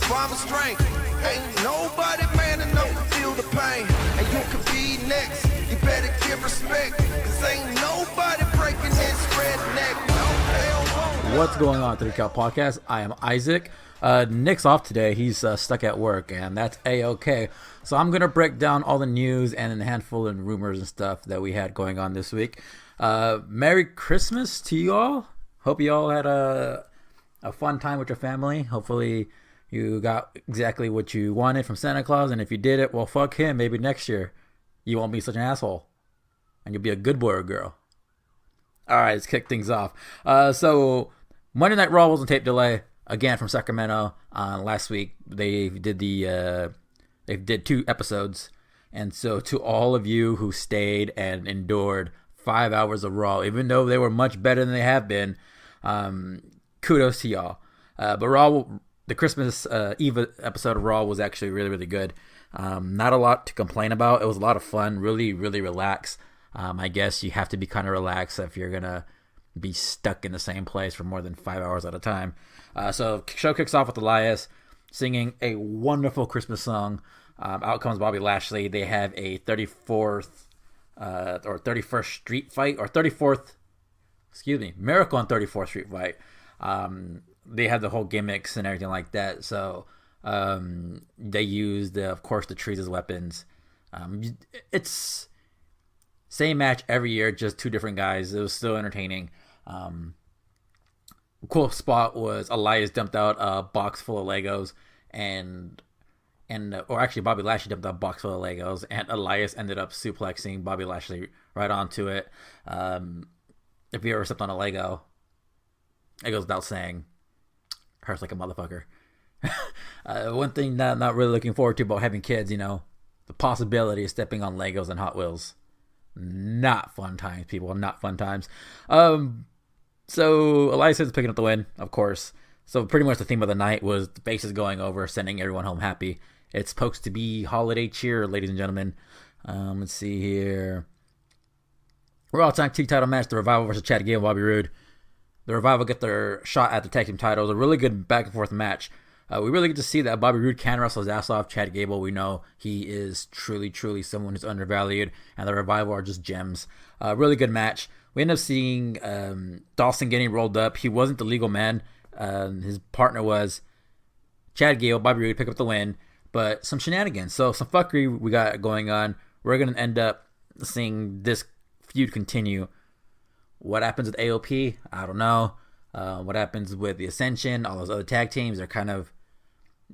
farmer's strength. Ain't nobody man enough to feel the pain. And you could be next. You better give respect. Cause ain't nobody breaking this redneck. No hell won't. What's going on, 3Cal Podcast? I am Isaac. Nick's off today. He's stuck at work, and that's A-okay. So I'm going to break down all the news and a handful of rumors and stuff that we had going on this week. Merry Christmas to you all. Hope you all had a fun time with your family. Hopefully you got exactly what you wanted from Santa Claus, and if you did it, well, fuck him. Maybe next year you won't be such an asshole, and you'll be a good boy or girl. All right, let's kick things off. So Monday Night Raw was on tape delay again from Sacramento. Last week they did they did 2 episodes, and so to all of you who stayed and endured 5 hours of Raw, even though they were much better than they have been, kudos to y'all. But Raw, the Christmas Eve episode of Raw was actually really, really good. Not a lot to complain about. It was a lot of fun, really, really relaxed. I guess you have to be kind of relaxed if you're going to be stuck in the same place for more than 5 hours at a time. So show kicks off with Elias singing a wonderful Christmas song. Out comes Bobby Lashley. They have a 34th or 31st Street fight, or 34th, Miracle on 34th Street fight. They had the whole gimmicks and everything like that. So they used, of course, the trees as weapons. It's same match every year, just 2 different guys. It was still entertaining. Cool spot was Elias dumped out a box full of Legos, or actually Bobby Lashley dumped out a box full of Legos, and Elias ended up suplexing Bobby Lashley right onto it. If you ever stepped on a Lego, it goes without saying, hurts like a motherfucker. One thing that I'm not really looking forward to about having kids, the possibility of stepping on Legos and Hot Wheels. Not fun times, people. Not fun times. So Elias is picking up the win, of course. So pretty much the theme of the night was the faces going over, sending everyone home happy. It's supposed to be holiday cheer, ladies and gentlemen. Let's see here. Raw Tag Team title match, The Revival versus Chad Gable and Bobby Roode. The Revival get their shot at the tag team titles. A really good back and forth match. We really get to see that Bobby Roode can wrestle his ass off. Chad Gable, we know he is truly, truly someone who's undervalued, and the Revival are just gems. Really good match. We end up seeing Dawson getting rolled up. He wasn't the legal man. His partner was Chad Gable. Bobby Roode pick up the win, but some shenanigans. So some fuckery we got going on. We're going to end up seeing this feud continue. What happens with AOP? I don't know. What happens with the Ascension? All those other tag teams are kind of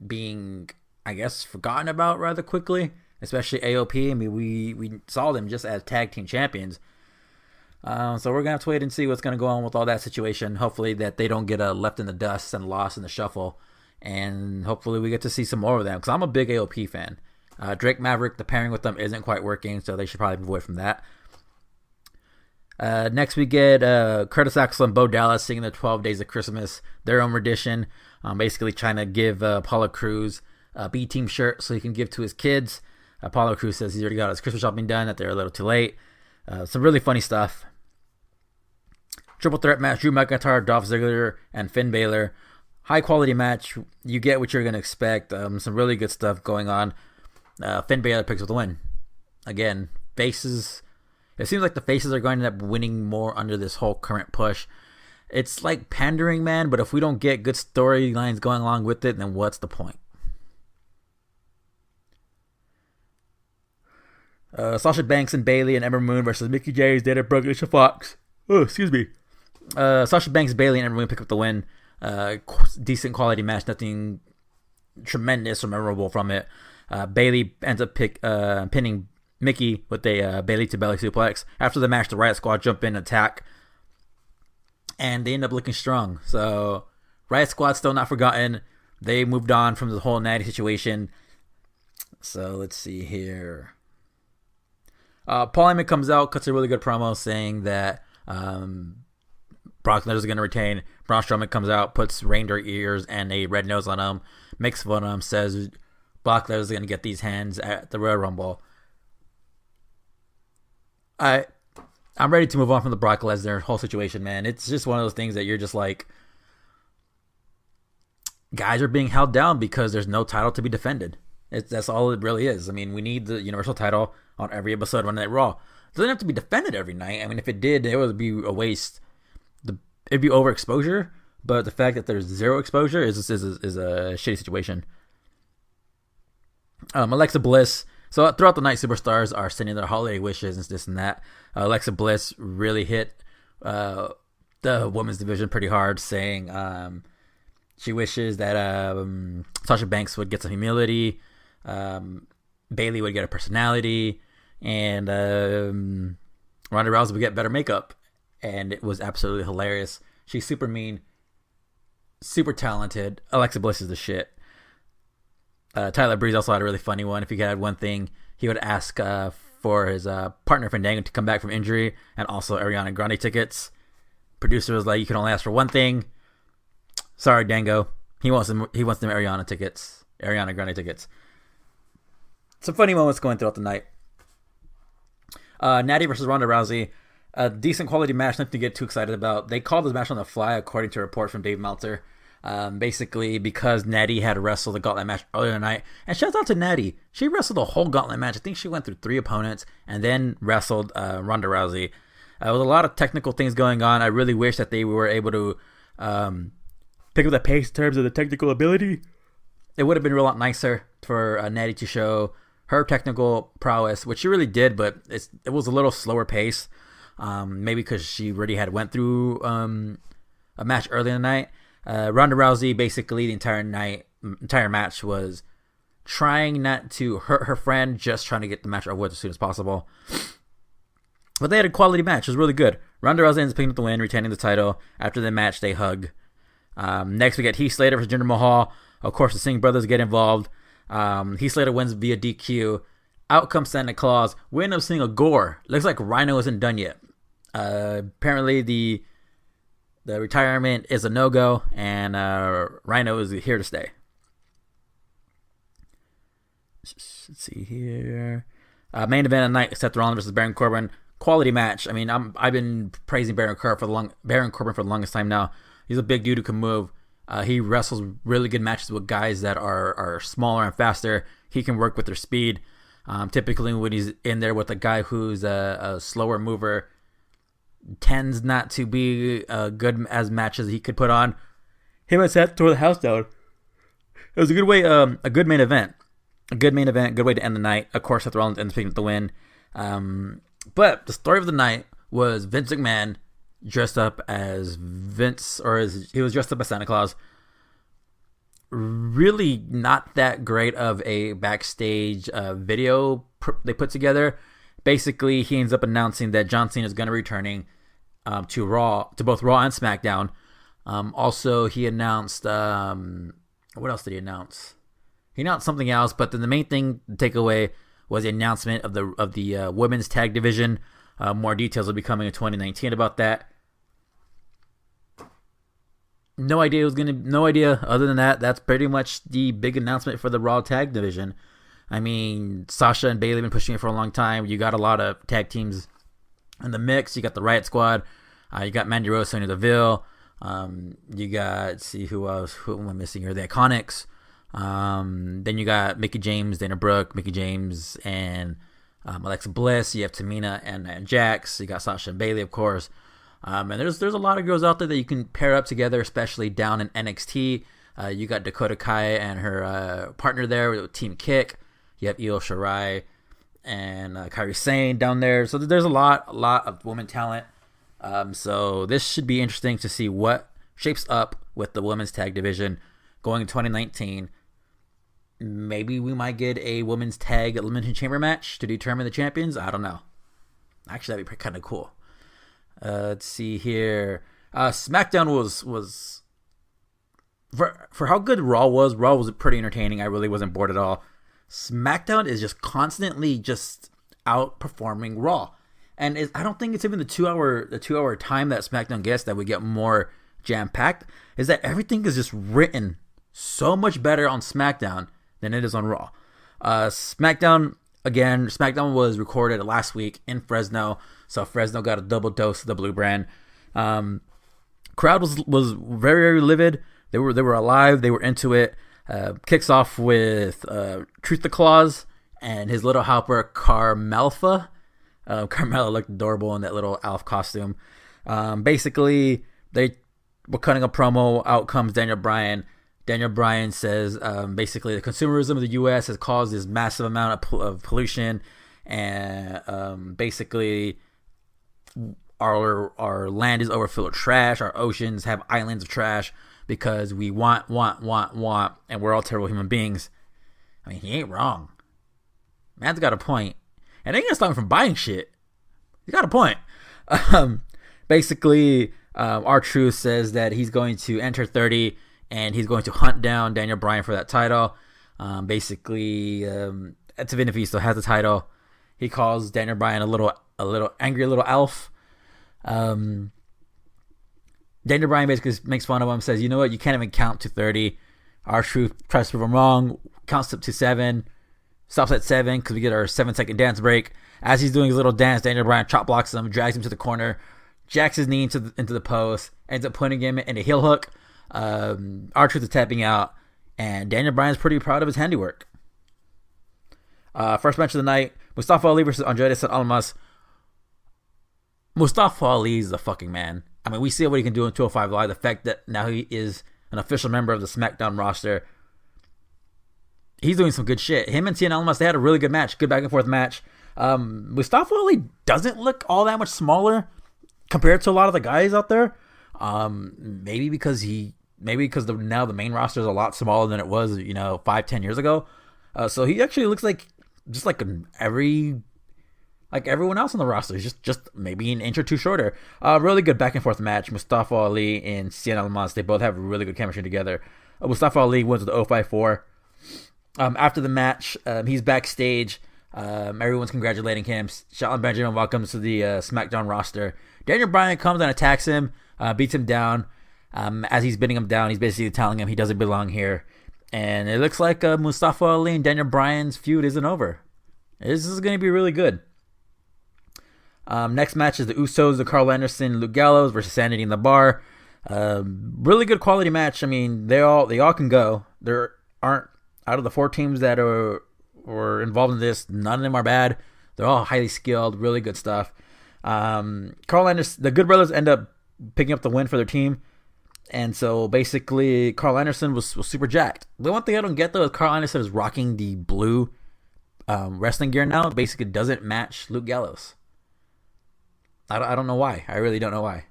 being, I guess, forgotten about rather quickly, especially AOP. I mean, we saw them just as tag team champions. So we're going to have to wait and see what's going to go on with all that situation. Hopefully that they don't get left in the dust and lost in the shuffle. And hopefully we get to see some more of them, because I'm a big AOP fan. Drake Maverick, the pairing with them isn't quite working, so they should probably move away from that. Next we get Curtis Axel and Bo Dallas singing the 12 Days of Christmas, their own rendition. Basically trying to give Apollo Crews a B-Team shirt so he can give to his kids. Apollo Crews says he's already got his Christmas shopping done, that they're a little too late. Some really funny stuff. Triple threat match, Drew McIntyre, Dolph Ziggler, and Finn Balor. High quality match. You get what you're going to expect. Some really good stuff going on. Finn Balor picks up the win. Again, faces. It seems like the faces are going to end up winning more under this whole current push. It's like pandering, man, but if we don't get good storylines going along with it, then what's the point? Sasha Banks and Bayley and Ember Moon versus Mickey James, Dana Brooke, and Alicia Fox. Oh, excuse me. Sasha Banks, Bayley, and Ember Moon pick up the win. Decent quality match, nothing tremendous or memorable from it. Bayley ends up pinning Mickey with a Bayley to belly suplex. After the match, the Riot Squad jump in and attack, and they end up looking strong. So Riot Squad still not forgotten. They moved on from the whole natty situation. So let's see here. Paul Heyman comes out, cuts a really good promo saying that Brock Lesnar is going to retain. Braun Strowman comes out, puts reindeer ears and a red nose on him, makes fun of him, says Brock Lesnar is going to get these hands at the Royal Rumble. I'm ready to move on from the Brock Lesnar whole situation, man. It's just one of those things that you're just like, guys are being held down because there's no title to be defended. That's all it really is. I mean, we need the Universal title on every episode of Monday Night Raw. It doesn't have to be defended every night. I mean, if it did, it would be a waste. It'd be overexposure, but the fact that there's zero exposure is a shitty situation. Alexa Bliss. So throughout the night, superstars are sending their holiday wishes and this and that. Alexa Bliss really hit the women's division pretty hard, saying she wishes that Sasha Banks would get some humility, Bayley would get a personality, and Ronda Rousey would get better makeup. And it was absolutely hilarious. She's super mean, super talented. Alexa Bliss is the shit. Tyler Breeze also had a really funny one. If he had one thing, he would ask for his partner Fandango to come back from injury, and also Ariana Grande tickets. Producer was like, "You can only ask for one thing." Sorry, Dango. He wants them Ariana Grande tickets. Some funny moments going throughout the night. Natty versus Ronda Rousey. A decent quality match, nothing to get too excited about. They called this match on the fly, according to a report from Dave Meltzer. Basically, because Natty had wrestled the gauntlet match earlier tonight. And shout out to Natty. She wrestled the whole gauntlet match. I think she went through 3 opponents and then wrestled Ronda Rousey. There was a lot of technical things going on. I really wish that they were able to pick up the pace in terms of the technical ability. It would have been a lot nicer for Natty to show her technical prowess, which she really did, but it was a little slower pace. Maybe because she already had went through a match earlier in the night. Ronda Rousey, basically the entire match was trying not to hurt her friend, just trying to get the match over with as soon as possible. But they had a quality match. It was really good. Ronda Rousey ends up picking up the win, retaining the title. After the match, they hug. Next, we get Heath Slater versus Jinder Mahal. Of course, the Singh brothers get involved. Heath Slater wins via DQ. Out comes Santa Claus. We end up seeing a gore. Looks like Rhino isn't done yet. Apparently, the retirement is a no-go, and Rhino is here to stay. Let's see here. Main event of the night: Seth Rollins versus Baron Corbin. Quality match. I mean, I've been praising Baron Corbin for the longest time now. He's a big dude who can move. He wrestles really good matches with guys that are smaller and faster. He can work with their speed. Typically, when he's in there with a guy who's a slower mover, tends not to be good as matches he could put on. Him and Seth tore the house down. It was a good way, a good main event. A good main event, good way to end the night. Of course, Seth Rollins ends up picking up the win. But the story of the night was Vince McMahon dressed up as he was dressed up as Santa Claus. Really not that great of a backstage video they put together. Basically, he ends up announcing that John Cena is going to be returning to both Raw and SmackDown. Also, he announced what else did he announce? He announced something else, but then the main thing to take away was the announcement of the women's tag division. More details will be coming in 2019 about that. No idea other than that. That's pretty much the big announcement for the Raw tag division. I mean, Sasha and Bayley have been pushing it for a long time. You got a lot of tag teams in the mix. You got the Riot Squad. You got Mandy Rose, Sonya Deville. You got, who else? Who am I missing here? The Iconics. Then you got Mickie James, Dana Brooke, Mickie James, and Alexa Bliss. You have Tamina and Jax. You got Sasha and Bayley, of course. And there's a lot of girls out there that you can pair up together, especially down in NXT. You got Dakota Kai and her partner there with Team Kick. You have Io Shirai and Kairi Sane down there. So there's a lot of women talent. So this should be interesting to see what shapes up with the women's tag division going in 2019. Maybe we might get a women's tag elimination chamber match to determine the champions. I don't know. Actually, that'd be kind of cool. Let's see here. SmackDown was for how good Raw was. Raw was pretty entertaining. I really wasn't bored at all. SmackDown is just constantly just outperforming Raw, and I don't think it's even the 2 hour time that SmackDown gets that we get more jam packed. Is that everything is just written so much better on SmackDown than it is on Raw. SmackDown was recorded last week in Fresno, so Fresno got a double dose of the Blue Brand. Crowd was very, very livid. They were alive. They were into it. Kicks off with Truth the Claus and his little helper Carmelfa. Carmella looked adorable in that little elf costume. Basically, they were cutting a promo. Out comes Daniel Bryan. Daniel Bryan says basically the consumerism of the U.S. has caused this massive amount of pollution, and basically our land is overfilled with trash. Our oceans have islands of trash because we want, and we're all terrible human beings. I mean, he ain't wrong. Man's got a point. And they ain't gonna stop him from buying shit. He got a point. Basically, R-Truth says that he's going to enter 30 and he's going to hunt down Daniel Bryan for that title. Basically, Tavinafy still has the title. He calls Daniel Bryan a little angry little elf. Daniel Bryan basically makes fun of him, says, you know what, you can't even count to 30. R-Truth tries to prove him wrong, counts up to 7, stops at 7 because we get our 7-second dance break. As he's doing his little dance, Daniel Bryan chop blocks him, drags him to the corner, jacks his knee into the post, ends up putting him in a heel hook. R-Truth is tapping out, and Daniel Bryan's pretty proud of his handiwork. First match of the night, Mustafa Ali versus Andrade Cien Almas. Mustafa Ali is the fucking man. I mean, we see what he can do in 205 Live. The fact that now he is an official member of the SmackDown roster. He's doing some good shit. Him and Cien Almas, they had a really good match. Good back and forth match. Mustafa Ali doesn't look all that much smaller compared to a lot of the guys out there. Maybe because now the main roster is a lot smaller than it was, 5-10 years ago. So he actually looks like just like everyone else on the roster. He's just maybe an inch or two shorter. Really good back and forth match. Mustafa Ali and Cien Almas, they both have really good chemistry together. Mustafa Ali wins with the 054. After the match, he's backstage. Everyone's congratulating him. Shelton Benjamin welcomes to the SmackDown roster. Daniel Bryan comes and attacks him, beats him down. As he's beating him down, he's basically telling him he doesn't belong here. And it looks like Mustafa Ali and Daniel Bryan's feud isn't over. This is going to be really good. Next match is the Usos, the Carl Anderson, Luke Gallows versus Sanity in the Bar. Really good quality match. I mean, they all can go. There aren't, out of the 4 teams that were involved in this, none of them are bad. They're all highly skilled, really good stuff. Carl Anderson, the Good Brothers end up picking up the win for their team. And so basically, Carl Anderson was super jacked. The one thing I don't get though is Carl Anderson is rocking the blue wrestling gear now. It basically doesn't match Luke Gallows. I don't know why. I really don't know why.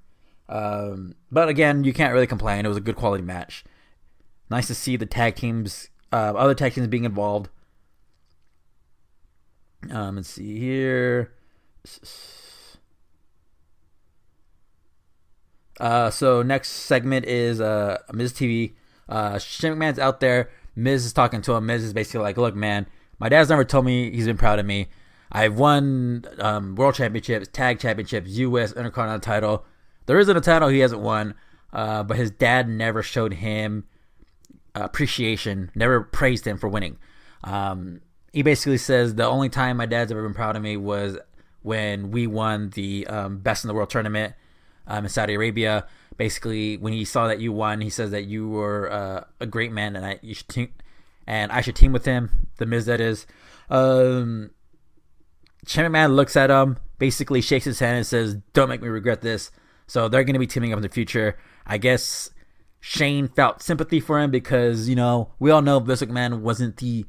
But again, you can't really complain. It was a good quality match. Nice to see the tag teams, other tag teams being involved. Let's see here. So next segment is Miz TV. Shane McMahon's out there. Miz is talking to him. Miz is basically like, look, man, my dad's never told me he's been proud of me. I've won world championships, tag championships, U.S. Intercontinental title. There isn't a title he hasn't won, but his dad never showed him appreciation, never praised him for winning. He basically says the only time my dad's ever been proud of me was when we won the Best in the World tournament in Saudi Arabia. Basically, when he saw that you won, he says that you were a great man, and I should team with him. The Miz, that is. Shane McMahon looks at him, basically shakes his hand and says, don't make me regret this. So they're going to be teaming up in the future. I guess Shane felt sympathy for him because, we all know Vince McMahon wasn't the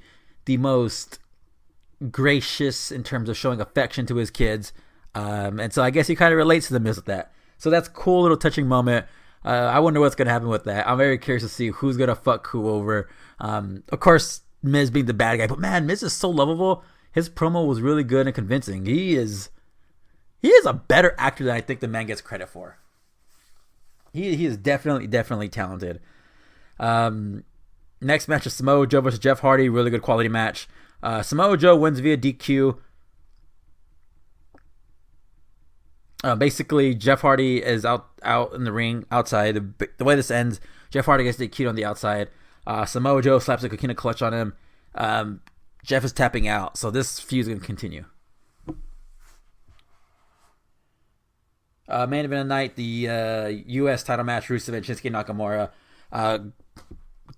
most gracious in terms of showing affection to his kids. And so I guess he kind of relates to the Miz with that. So that's a cool little touching moment. I wonder what's going to happen with that. I'm very curious to see who's going to fuck who over. Of course, Miz being the bad guy. But man, Miz is so lovable. His promo was really good and convincing. He is a better actor than I think the man gets credit for. He is definitely talented. Next match is Samoa Joe versus Jeff Hardy. Really good quality match. Samoa Joe wins via DQ. Basically, Jeff Hardy is out in the ring outside. The way this ends, Jeff Hardy gets DQ'd on the outside. Samoa Joe slaps a coquina clutch on him. Jeff is tapping out, so this feud is going to continue. Main event of the night, the U.S. title match, Rusev and Shinsuke Nakamura.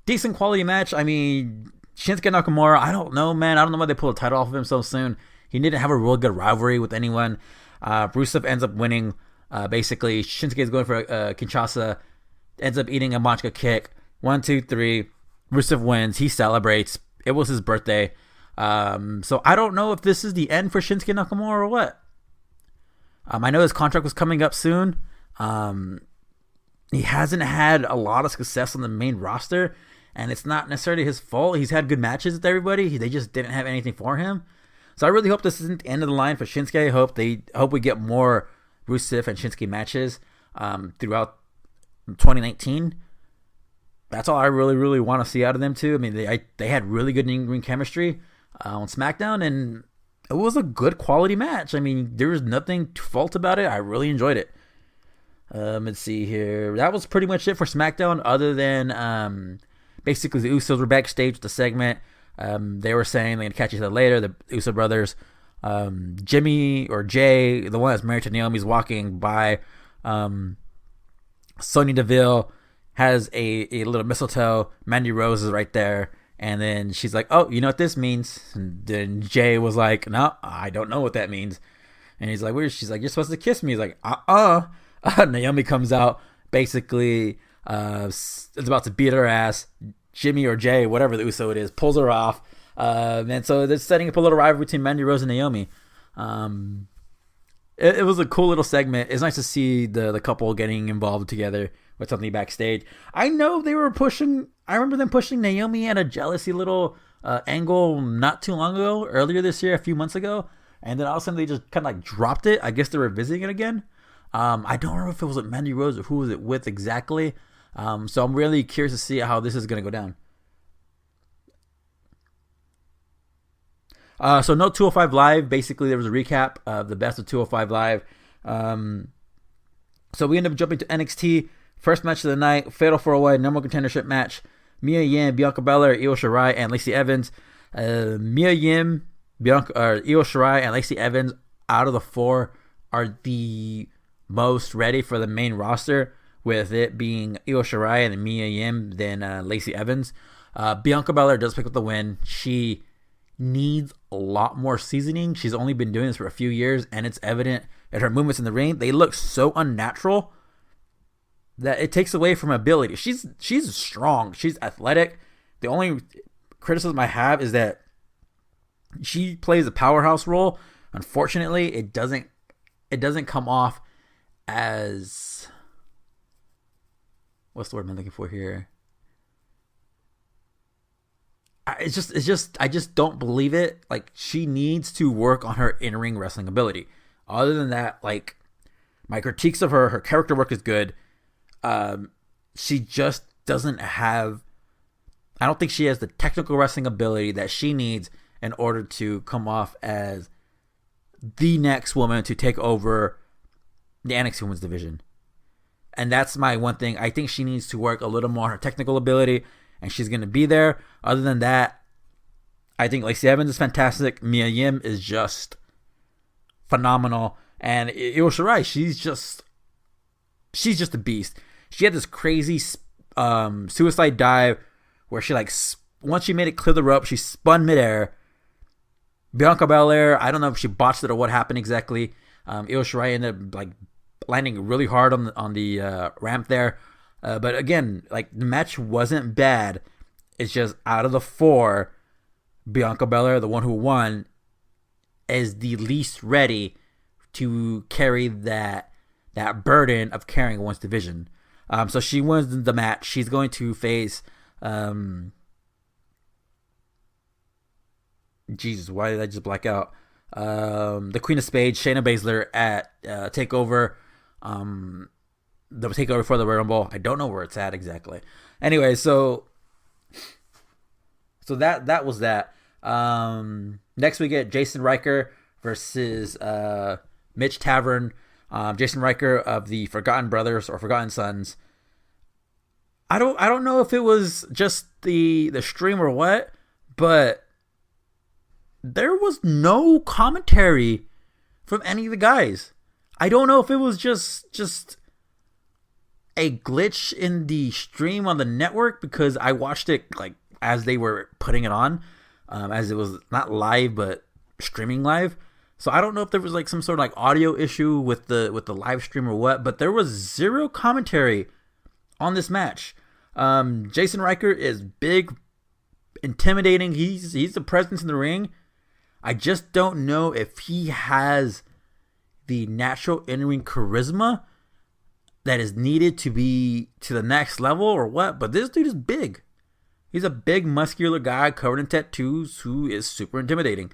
Decent quality match. I mean, Shinsuke Nakamura, I don't know, man. I don't know why they pulled the title off of him so soon. He didn't have a real good rivalry with anyone. Rusev ends up winning. Basically, Shinsuke is going for Kinshasa, ends up eating a Machka kick. 1, 2, 3. Rusev wins. He celebrates. It was his birthday. So I don't know if this is the end for Shinsuke Nakamura or what. I know his contract was coming up soon. He hasn't had a lot of success on the main roster, and it's not necessarily his fault. He's had good matches with everybody. They just didn't have anything for him. So I really hope this isn't the end of the line for Shinsuke. I hope we get more Rusev and Shinsuke matches throughout 2019. That's all I really, really want to see out of them too. I mean, they had really good in-ring chemistry on SmackDown, and it was a good quality match. I mean, there was nothing to fault about it. I really enjoyed it. Let's see here. That was pretty much it for SmackDown, other than basically the Usos were backstage with the segment. They were saying they're going to catch each other later, the Uso brothers. Jimmy, or Jay, the one that's married to Naomi, is walking by. Sonya Deville has a little mistletoe. Mandy Rose is right there. And then she's like, oh, you know what this means? And then Jay was like, no, I don't know what that means. And he's like, weird. She's like, you're supposed to kiss me. He's like, Naomi comes out, basically is about to beat her ass. Jimmy or Jay, whatever the Uso it is, pulls her off. And so they're setting up a little rivalry between Mandy Rose and Naomi. It was a cool little segment. It's nice to see the couple getting involved together with something backstage. I know they were pushing, I remember them pushing Naomi at a jealousy little angle not too long ago, earlier this year, a few months ago. And then all of a sudden they just kind of like dropped it. I guess they were visiting it again. I don't remember if it was with Mandy Rose or who was it with exactly. So I'm really curious to see how this is going to go down. So no 205 Live. Basically, there was a recap of the best of 205 Live. So we end up jumping to NXT. First match of the night, Fatal 4-Way, number one contendership match. Mia Yim, Bianca Belair, Io Shirai, and Lacey Evans. Mia Yim, Io Shirai, and Lacey Evans, out of the four, are the most ready for the main roster, with it being Io Shirai and Mia Yim, then Lacey Evans. Bianca Belair does pick up the win. She needs a lot more seasoning. She's only been doing this for a few years, and it's evident that her movements in the ring, they look so unnatural that it takes away from her ability. She's strong. She's athletic. The only criticism I have is that she plays a powerhouse role. Unfortunately, it doesn't come off as, what's the word I'm looking for here? I just don't believe it. Like, she needs to work on her in-ring wrestling ability. Other than that, like, my critiques of her character work is good. She just doesn't have, I don't think she has the technical wrestling ability that she needs in order to come off as the next woman to take over the NXT Women's division. And that's my one thing. I think she needs to work a little more on her technical ability, and she's going to be there. Other than that, I think Lacey Evans is fantastic. Mia Yim is just phenomenal. And Io Shirai, she's just a beast. She had this crazy suicide dive where she, like, once she made it clear the rope, she spun midair. Bianca Belair, I don't know if she botched it or what happened exactly. Io Shirai ended up, like, landing really hard on the ramp there. But again, like, the match wasn't bad. It's just, out of the four, Bianca Belair, the one who won, is the least ready to carry that burden of carrying one's division. So she wins the match. She's going to face Jesus, why did I just black out? The Queen of Spades, Shayna Baszler, at TakeOver. The TakeOver for the Royal Rumble. I don't know where it's at exactly. Anyway, so that was that. Next we get Jason Riker versus Mitch Tavern. Jason Riker of the Forgotten Brothers or Forgotten Sons. I don't know if it was just the stream or what, but there was no commentary from any of the guys. I don't know if it was just a glitch in the stream on the network because I watched it like as they were putting it on, as it was not live but streaming live. So I don't know if there was like some sort of like audio issue with the live stream or what, but there was zero commentary on this match. Jason Riker is big, intimidating. He's a presence in the ring. I just don't know if he has the natural in-ring charisma that is needed to be to the next level or what. But this dude is big. He's a big, muscular guy covered in tattoos who is super intimidating.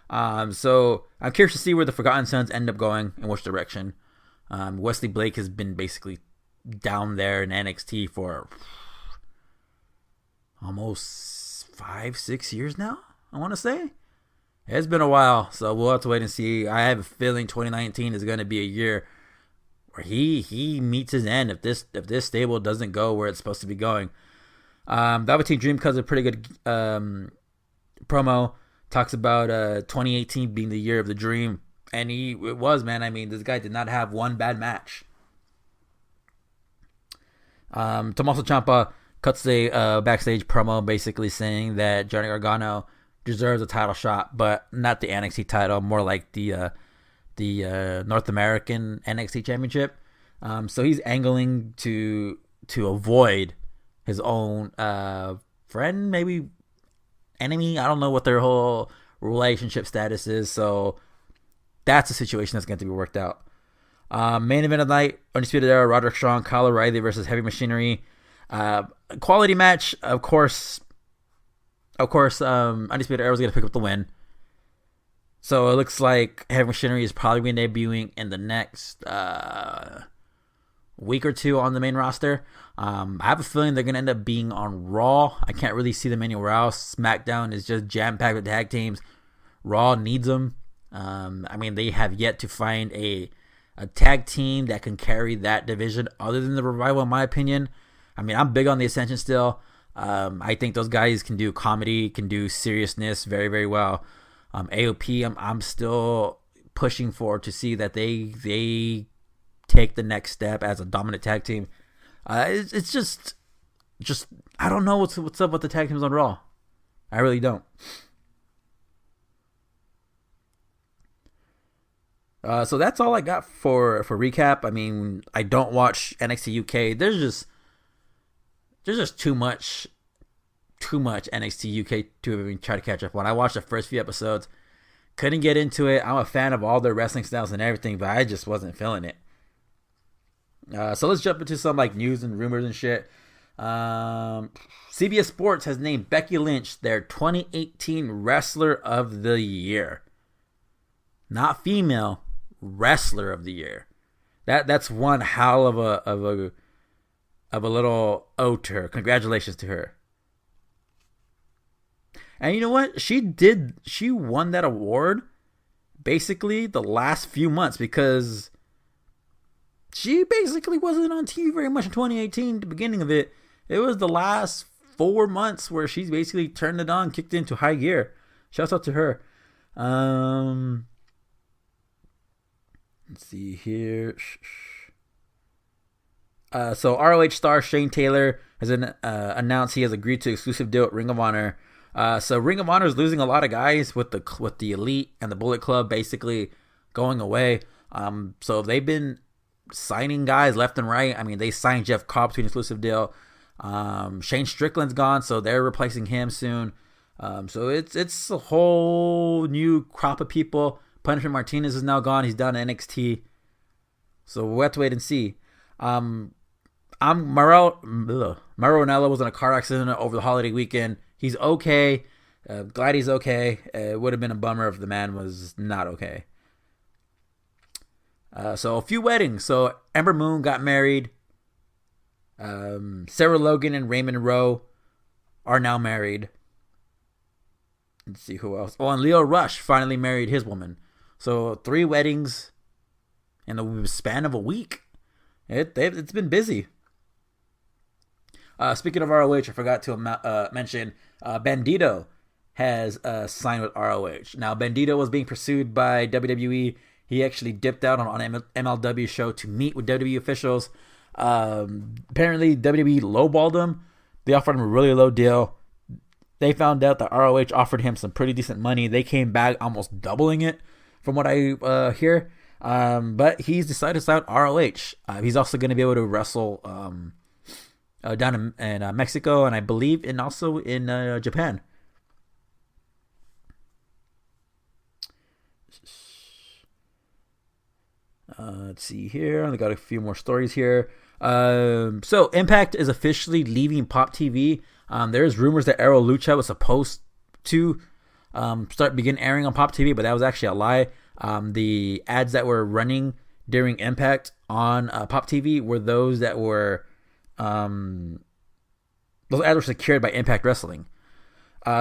So I'm curious to see where the Forgotten Sons end up going, in which direction. Wesley Blake has been basically down there in NXT for almost 5-6 years now, I want to say. It's been a while, so we'll have to wait and see. I have a feeling 2019 is going to be a year where he meets his end if this stable doesn't go where it's supposed to be going. Velveteen Dream cuts a pretty good promo. Talks about 2018 being the year of the dream, and it was, man. I mean, this guy did not have one bad match. Tommaso Ciampa cuts a backstage promo, basically saying that Johnny Gargano deserves a title shot, but not the NXT title, more like the North American NXT Championship. So he's angling to avoid his own friend, maybe enemy. I don't know what their whole relationship status is. So that's a situation that's going to be worked out. Main event of the night, Undisputed Era, Roderick Strong, Kyle O'Reilly versus Heavy Machinery. Quality match, of course. Undisputed Era was going to pick up the win. So it looks like Heavy Machinery is probably going to be debuting in the next week or two on the main roster. I have a feeling they're going to end up being on Raw. I can't really see them anywhere else. SmackDown is just jam-packed with tag teams. Raw needs them. I mean, they have yet to find a tag team that can carry that division other than the Revival, in my opinion. I mean, I'm big on the Ascension still. I think those guys can do comedy, can do seriousness very, very well. AOP, I'm still pushing for to see that they take the next step as a dominant tag team. It's just I don't know what's up with the tag teams on Raw. I really don't. So that's all I got for recap. I mean, I don't watch NXT UK. There's just too much NXT UK to even try to catch up on. I watched the first few episodes, couldn't get into it. I'm a fan of all their wrestling styles and everything, but I just wasn't feeling it. So let's jump into some like news and rumors and shit. CBS Sports has named Becky Lynch their 2018 Wrestler of the Year. Not female, Wrestler of the Year. That's one hell of a little ode to her. Congratulations to her. And you know what? She won that award basically the last few months because she basically wasn't on TV very much in 2018, the beginning of it. It was the last 4 months where she's basically turned it on, kicked into high gear. Shouts out to her. Let's see here. So ROH star Shane Taylor has announced he has agreed to exclusive deal at Ring of Honor. So Ring of Honor is losing a lot of guys with the Elite and the Bullet Club basically going away. So they've been signing guys left and right. I mean, they signed Jeff Cobb to an exclusive deal. Shane Strickland's gone, so they're replacing him soon. So it's a whole new crop of people. Punishment Martinez is now gone. He's down to NXT. So we'll have to wait and see. Mauro Ranallo was in a car accident over the holiday weekend. He's okay. Glad he's okay. It would have been a bummer if the man was not okay. So a few weddings. So Ember Moon got married. Sarah Logan and Raymond Rowe are now married. Let's see who else. Oh, and Leo Rush finally married his woman. So 3 weddings in the span of a week. It's been busy. Speaking of ROH, I forgot to mention Bandito has signed with ROH. Now, Bandito was being pursued by WWE. He actually dipped out on MLW show to meet with WWE officials. Apparently, WWE lowballed him. They offered him a really low deal. They found out that ROH offered him some pretty decent money. They came back almost doubling it, from what I hear. But he's decided to sign ROH. He's also going to be able to wrestle down in Mexico, and I believe also in Japan. Let's see here. I got a few more stories here. So Impact is officially leaving Pop TV. There's rumors that Arrow Lucha was supposed to begin airing on Pop TV, but that was actually a lie. The ads that were running during Impact on Pop TV were those that were those ads were secured by Impact Wrestling.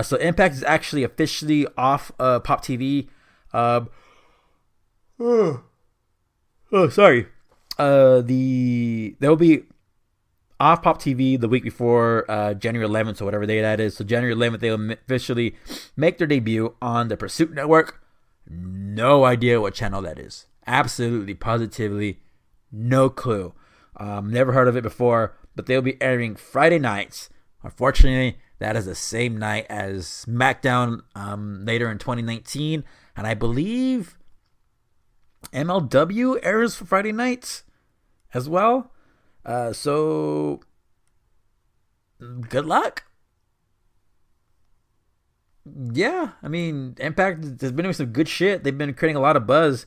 So Impact is actually officially off Pop TV. Sorry. They'll be off Pop TV the week before January 11th, or whatever day that is. So January 11th, they'll officially make their debut on the Pursuit Network. No idea what channel that is. Absolutely, positively, no clue. Never heard of it before, but they'll be airing Friday nights. Unfortunately, that is the same night as SmackDown later in 2019, and I believe MLW airs for Friday nights as well. So good luck. Yeah, I mean, Impact has been doing some good shit. They've been creating a lot of buzz.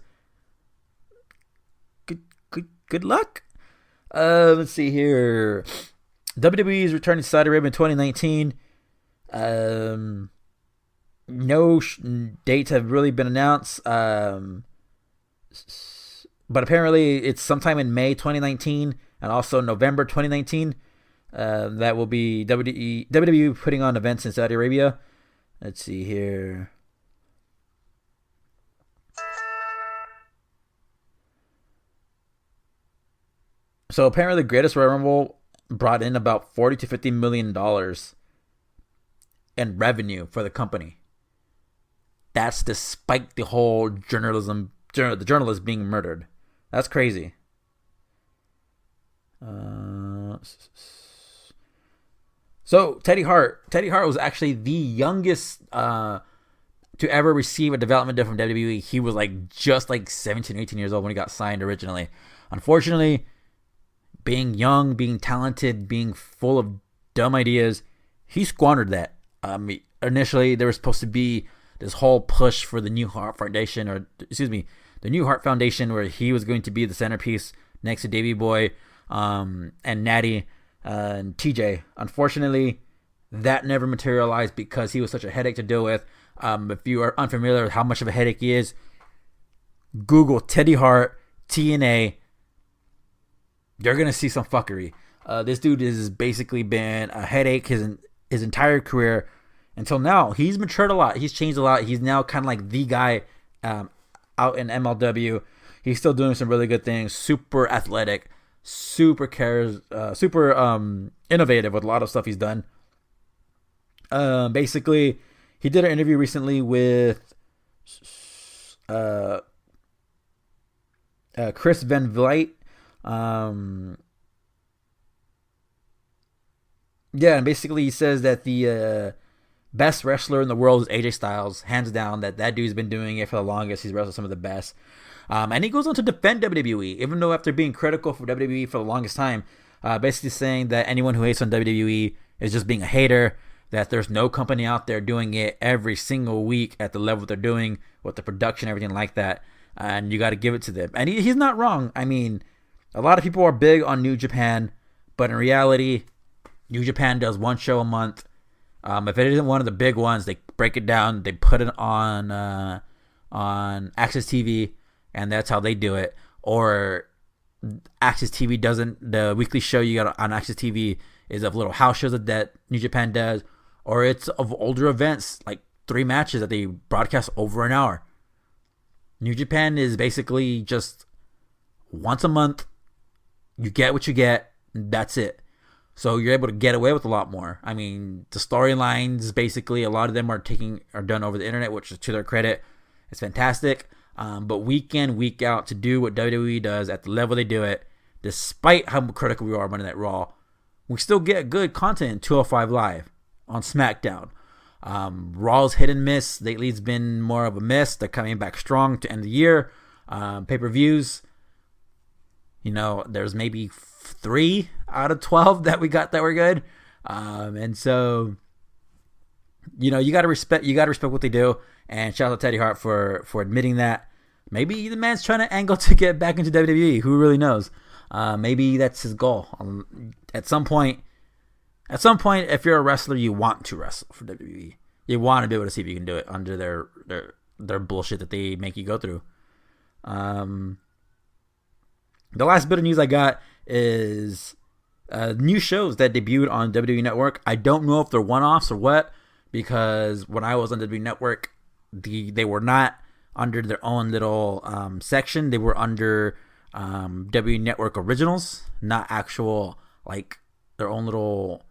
Good luck. Let's see here. WWE is returning to Saudi Arabia in 2019. No dates have really been announced. But apparently it's sometime in May 2019 and also November 2019. That will be WWE putting on events in Saudi Arabia. Let's see here. So apparently the Greatest Royal Rumble brought in about $40 to $50 million in revenue for the company. That's despite the whole the journalist being murdered. That's crazy. So Teddy Hart was actually the youngest to ever receive a development deal from WWE. He was just 17, 18 years old when he got signed originally. Unfortunately, being young, being talented, being full of dumb ideas, he squandered that. Initially, there was supposed to be this whole push for the New Heart Foundation, the New Heart Foundation, where he was going to be the centerpiece next to Davey Boy and Natty and TJ. Unfortunately, that never materialized because he was such a headache to deal with. If you are unfamiliar with how much of a headache he is, Google Teddy Hart, TNA. You're going to see some fuckery. This dude has basically been a headache his entire career until now. He's matured a lot. He's changed a lot. He's now kind of like the guy out in MLW. He's still doing some really good things. Super athletic, super innovative with a lot of stuff he's done. Basically, he did an interview recently with Chris Van Vliet. And basically he says that the best wrestler in the world is AJ Styles, hands down. That dude's been doing it for the longest. He's wrestled some of the best. And he goes on to defend WWE, even though after being critical for WWE for the longest time, basically saying that anyone who hates on WWE is just being a hater, that there's no company out there doing it every single week at the level they're doing with the production, everything like that, and you got to give it to them. And he's not wrong. I mean, a lot of people are big on New Japan, but in reality, New Japan does one show a month. If it isn't one of the big ones, they break it down, they put it on Access TV, and that's how they do it. Or Access TV doesn't. The weekly show you got on Access TV is of little house shows that New Japan does, or it's of older events like 3 matches that they broadcast over an hour. New Japan is basically just once a month. You get what you get. That's it. So you're able to get away with a lot more. I mean, the storylines, basically, a lot of them are done over the internet, which is to their credit. It's fantastic. But week in, week out, to do what WWE does at the level they do it, despite how critical we are of Monday Night Raw, we still get good content in 205 Live on SmackDown. Raw's hit and miss. Lately it's been more of a miss. They're coming back strong to end the year. Pay-per-views, there's maybe 3 out of 12 that we got that were good. And so, you gotta respect what they do. And shout out to Teddy Hart for admitting that. Maybe the man's trying to angle to get back into WWE. Who really knows? Maybe that's his goal. At some point, if you're a wrestler, you want to wrestle for WWE. You want to be able to see if you can do it under their bullshit that they make you go through. The last bit of news I got is new shows that debuted on WWE Network. I don't know if they're one-offs or what, because when I was on WWE Network, they were not under their own little section. They were under WWE Network Originals, not actual like their own little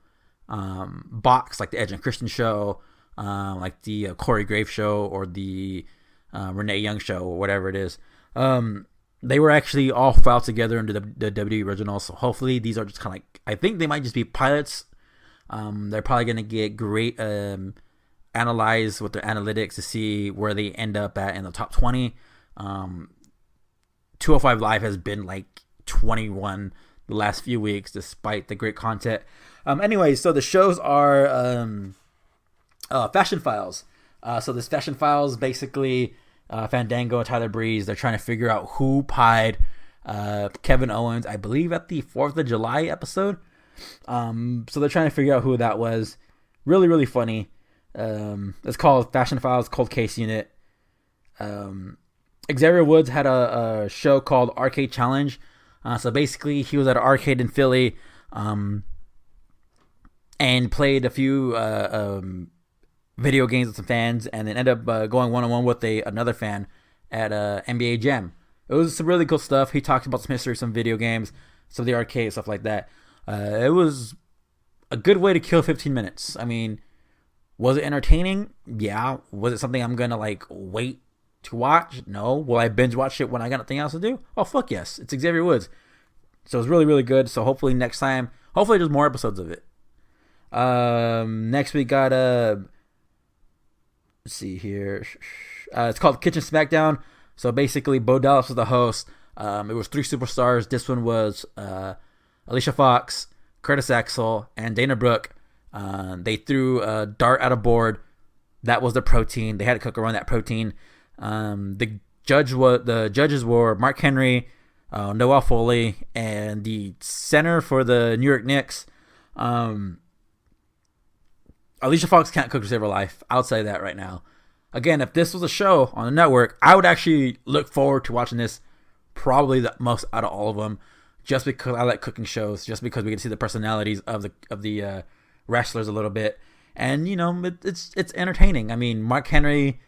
box, like the Edge and Christian show, like the Corey Graves show, or the Renee Young show, or whatever it is. They were actually all filed together under the WWE Originals. So hopefully these are just kind of like, I think they might just be pilots. They're probably going to get great analyze with their analytics to see where they end up at in the top 20. 205 Live has been like 21 the last few weeks, despite the great content. Anyway, so the shows are Fashion Files. So this Fashion Files, basically Fandango and Tyler Breeze, they're trying to figure out who pied Kevin Owens, I believe at the 4th of July episode. So they're trying to figure out who that was. Really, really funny. It's called Fashion Files Cold Case Unit. Xavier Woods had a show called Arcade Challenge. So basically, he was at an arcade in Philly and played a few video games with some fans, and then ended up going one-on-one with another fan at NBA Jam. It was some really cool stuff. He talked about some history, some video games, some of the arcade, stuff like that. It was a good way to kill 15 minutes. I mean, was it entertaining? Yeah. Was it something I'm going to wait to watch? No. Will I binge watch it when I got nothing else to do? Oh, fuck yes. It's Xavier Woods. So it's really, really good. So hopefully next time, there's more episodes of it. Next we got, let's see here. It's called Kitchen Smackdown. So basically, Bo Dallas was the host. It was 3 superstars. This one was Alicia Fox, Curtis Axel, and Dana Brooke. They threw a dart at a board. That was the protein. They had to cook around that protein. The judges were Mark Henry, Noel Foley, and the center for the New York Knicks. Alicia Fox can't cook to save her life. I'll say that right now. Again, if this was a show on the network, I would actually look forward to watching this probably the most out of all of them, just because I like cooking shows, just because we can see the personalities of the wrestlers a little bit, and it's entertaining. I mean, Mark Henry,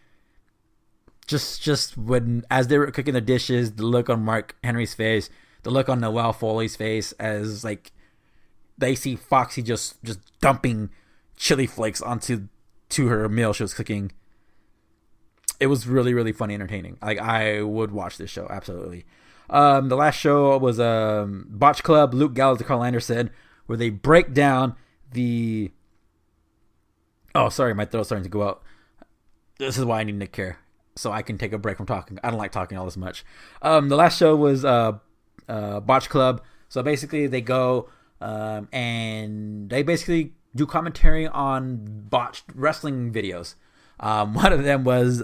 just when as they were cooking the dishes, the look on Mark Henry's face, the look on Noelle Foley's face as they see Foxy just dumping chili flakes onto her meal she was cooking. It was really, really funny, entertaining. I would watch this show, absolutely. The last show was Botch Club, Luke Gallows and Carl Anderson, where they break down the... Oh, sorry, my throat's starting to go out. This is why I need Nick Care, so I can take a break from talking. I don't like talking all this much. The last show was Botch Club. So basically, they go and they basically do commentary on botched wrestling videos. One of them was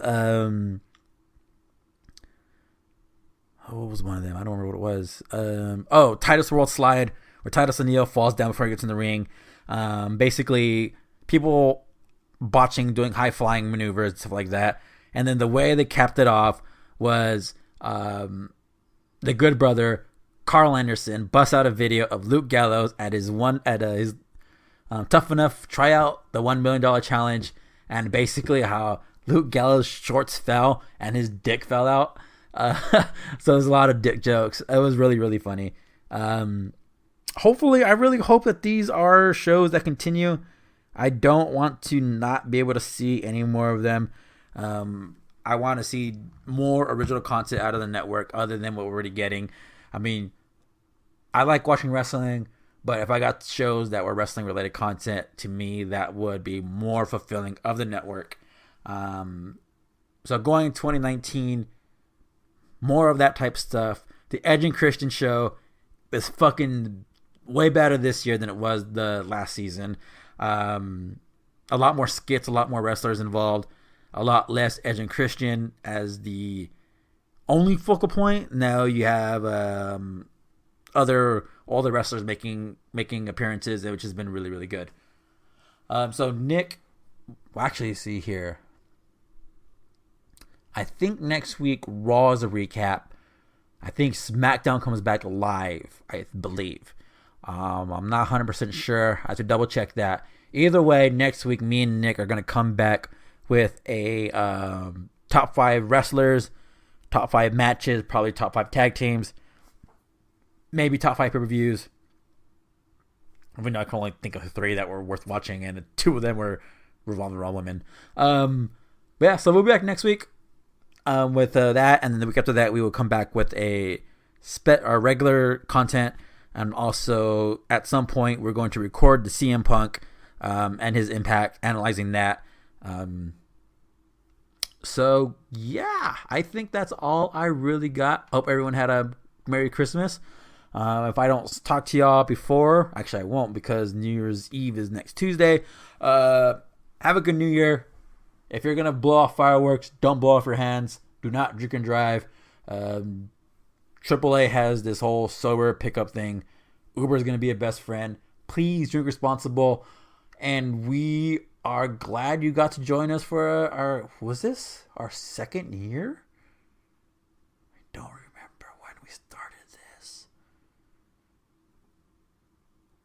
what was one of them? I don't remember what it was. Titus World Slide, where Titus O'Neil falls down before he gets in the ring. Basically, people botching, doing high flying maneuvers and stuff like that. And then the way they capped it off was the Good Brother Carl Anderson busts out a video of Luke Gallows at his Tough Enough tryout, the $1 million challenge, and basically how Luke Gallows' shorts fell and his dick fell out. So there's a lot of dick jokes. It was really, really funny. Hopefully, I really hope that these are shows that continue. I don't want to not be able to see any more of them. I want to see more original content out of the network other than what we're already getting. I mean, I like watching wrestling, but if I got shows that were wrestling related content, to me that would be more fulfilling of the network. So going 2019, more of that type stuff. The Edge and Christian show is fucking way better this year than it was the last season. A lot more skits, a lot more wrestlers involved, a lot less Edge and Christian as the only focal point. Now you have all the wrestlers making appearances, which has been really, really good. So Nick, well, actually, see here. I think next week Raw is a recap. I think SmackDown comes back live, I believe. I'm not 100% sure. I have to double check that. Either way, next week me and Nick are going to come back with a top 5 wrestlers, top 5 matches, probably top 5 tag teams, maybe top 5 pay-per-views. Even though I can only think of 3 that were worth watching, and 2 of them were revolving around women. But yeah, so we'll be back next week with that, and then the week after that we will come back with our regular content, and also at some point we're going to record the CM Punk and his impact, analyzing that. So yeah, I think that's all I really got. Hope everyone had a Merry Christmas. If I don't talk to y'all before, actually I won't, because New Year's Eve is next Tuesday. Have a good New Year. If you're going to blow off fireworks, don't blow off your hands. Do not drink and drive. AAA has this whole sober pickup thing. Uber is going to be a best friend. Please drink responsible. And we are glad you got to join us for our second year? I don't remember when we started this.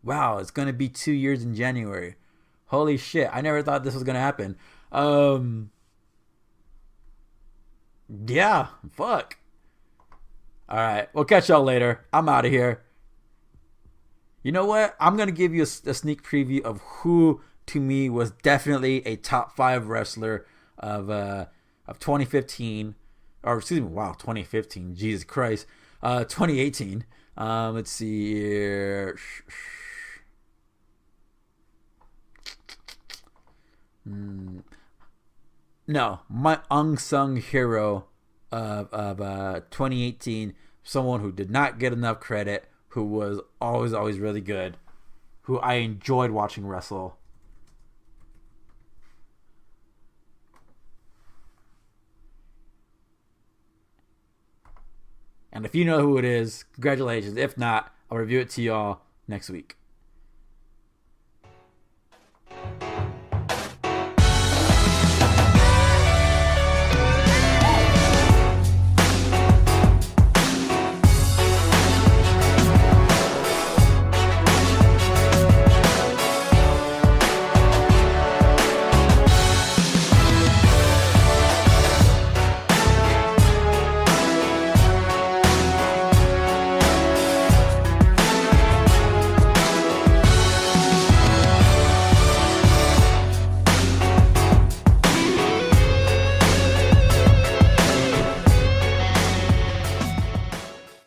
Wow, it's going to be 2 years in January. Holy shit, I never thought this was going to happen. Yeah, fuck. Alright, we'll catch y'all later. I'm out of here. You know what? I'm going to give you a sneak preview of who, to me, was definitely a top 5 wrestler of 2015. Or, excuse me, wow, 2015. Jesus Christ. 2018. Let's see here. No, my unsung hero of 2018, someone who did not get enough credit, who was always really good, who I enjoyed watching wrestle. And if you know who it is, congratulations. If not, I'll review it to y'all next week.